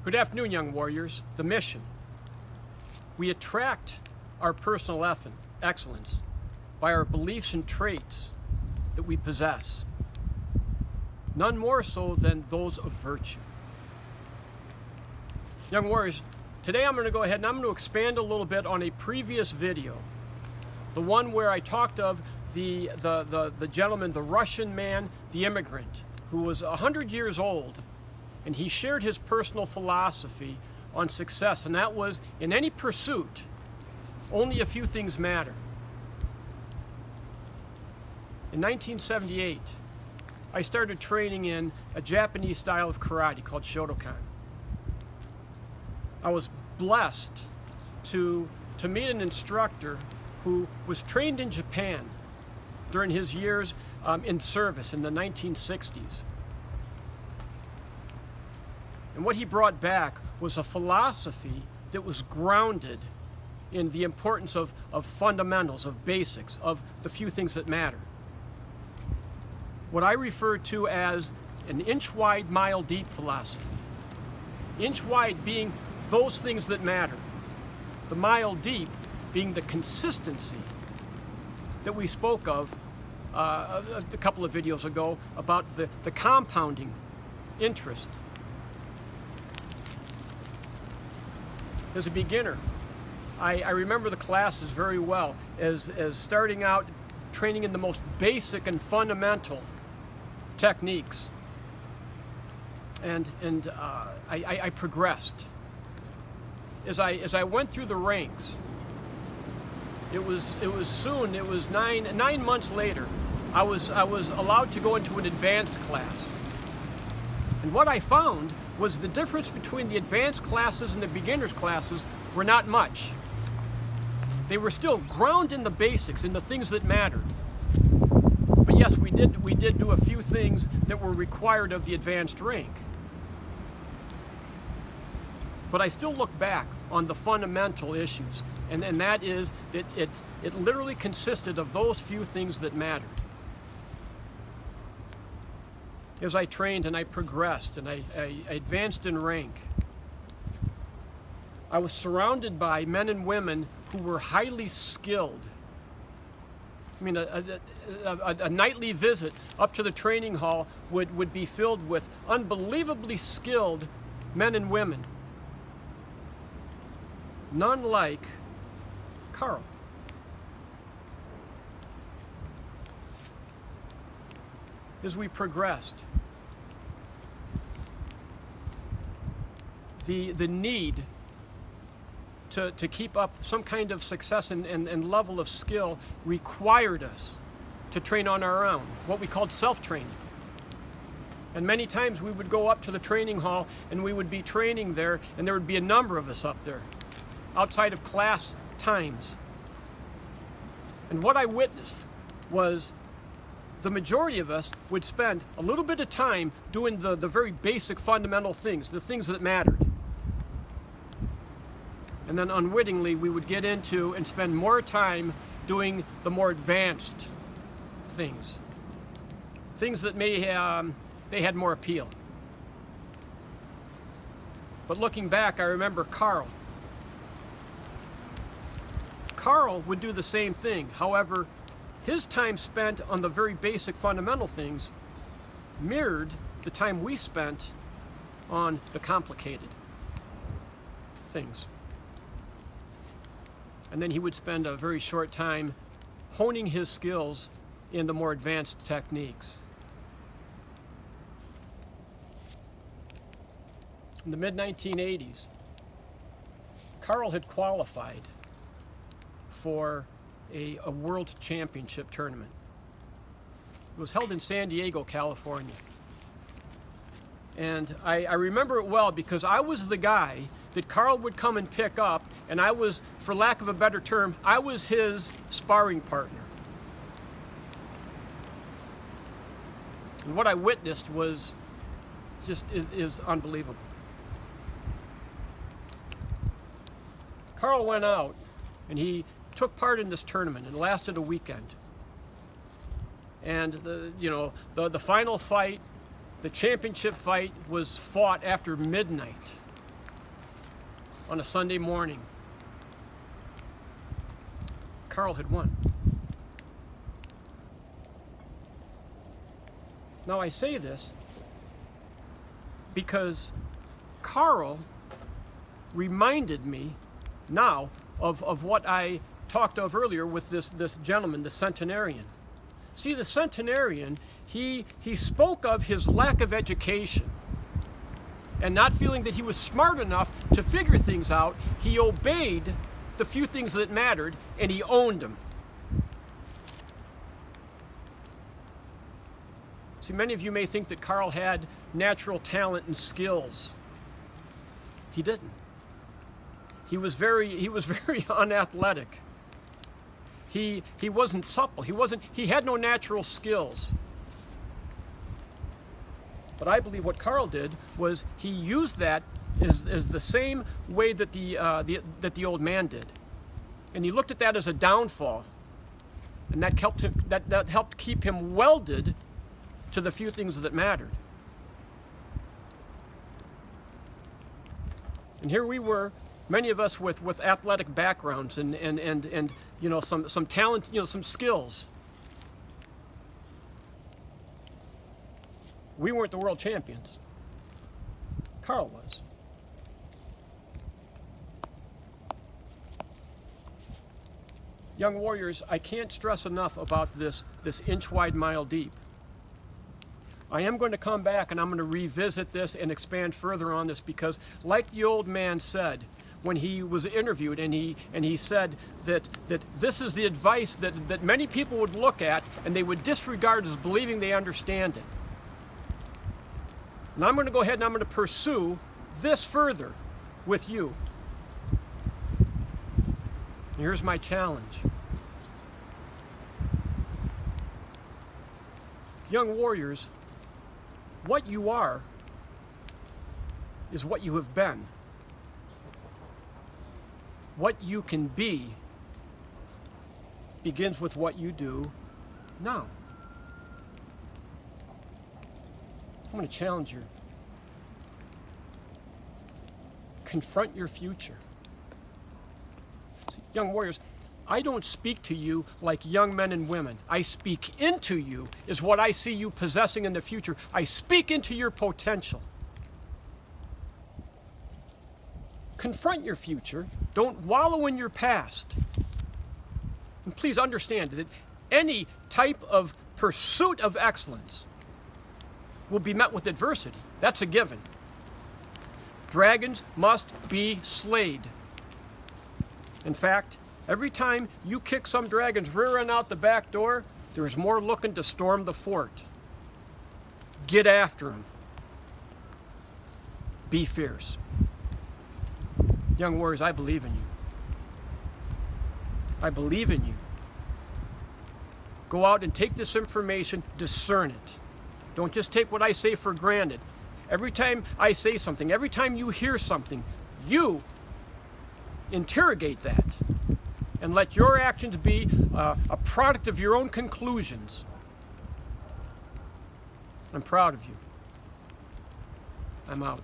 Good afternoon, young warriors. The mission. We attract our personal excellence by our beliefs and traits that we possess, none more so than those of virtue. Young warriors, today I'm going to go ahead and I'm going to expand a little bit on a previous video, the one where I talked of the gentleman, the Russian man, the immigrant, who was 100 years old, and he shared his personal philosophy on success, and that was, in any pursuit, only a few things matter. In 1978, I started training in a Japanese style of karate called Shotokan. I was blessed to meet an instructor who was trained in Japan during his years in service in the 1960s. And what he brought back was a philosophy that was grounded in the importance of fundamentals, of basics, of the few things that matter. What I refer to as an inch-wide, mile-deep philosophy. Inch-wide being those things that matter. The mile-deep being the consistency that we spoke of a couple of videos ago about the compounding interest. As a beginner, I remember the classes very well as starting out training in the most basic and fundamental techniques, and I progressed. As I went through the ranks, it was 9 months later, I was allowed to go into an advanced class. And what I found was the difference between the advanced classes and the beginners classes were not much. They were still grounded in the basics, in the things that mattered. But yes, we did do a few things that were required of the advanced rank. But I still look back on the fundamental issues, and that is that it literally consisted of those few things that mattered. As I trained and I progressed and I advanced in rank, I was surrounded by men and women who were highly skilled. I mean, a nightly visit up to the training hall would be filled with unbelievably skilled men and women. None like Carl. As we progressed, the need to keep up some kind of success and level of skill required us to train on our own, what we called self-training. And many times we would go up to the training hall and we would be training there, and there would be a number of us up there outside of class times. And what I witnessed was the majority of us would spend a little bit of time doing the very basic fundamental things, the things that mattered. And then unwittingly we would get into and spend more time doing the more advanced things. Things that they had more appeal. But looking back, I remember Carl. Carl would do the same thing. However, his time spent on the very basic fundamental things mirrored the time we spent on the complicated things. And then he would spend a very short time honing his skills in the more advanced techniques. In the mid-1980s, Carl had qualified for a world championship tournament. It was held in San Diego, California. And I remember it well because I was the guy that Carl would come and pick up, and I was, for lack of a better term, I was his sparring partner. And what I witnessed was is unbelievable. Carl went out and he took part in this tournament. It lasted a weekend. And the final fight, the championship fight, was fought after midnight on a Sunday morning. Carl had won. Now I say this because Carl reminded me now of what I talked of earlier with this gentleman, the centenarian. See, the centenarian, he spoke of his lack of education and not feeling that he was smart enough to figure things out. He obeyed the few things that mattered, and he owned them. See, many of you may think that Carl had natural talent and skills. He didn't. He was very unathletic. He wasn't supple. He had no natural skills. But I believe what Carl did was he used that as the same way that the old man did. And he looked at that as a downfall. And that helped keep him welded to the few things that mattered. And here we were, many of us with athletic backgrounds and you know, some talent, you know, some skills. We weren't the world champions. Carl was. Young warriors, I can't stress enough about this inch wide, mile deep. I am going to come back and I'm going to revisit this and expand further on this because, like the old man said when he was interviewed, and he said that this is the advice that many people would look at and they would disregard as believing they understand it. And I'm going to go ahead and I'm going to pursue this further with you. Here's my challenge. Young warriors, what you are is what you have been. What you can be begins with what you do now. I'm going to challenge you. Confront your future. See, young warriors, I don't speak to you like young men and women. I speak into you is what I see you possessing in the future. I speak into your potential. Confront your future. Don't wallow in your past. And please understand that any type of pursuit of excellence will be met with adversity. That's a given. Dragons must be slayed. In fact, every time you kick some dragons rearing out the back door, there's more looking to storm the fort. Get after them. Be fierce. Young warriors, I believe in you. I believe in you. Go out and take this information, discern it. Don't just take what I say for granted. Every time I say something, every time you hear something, you interrogate that and let your actions be a product of your own conclusions. I'm proud of you. I'm out.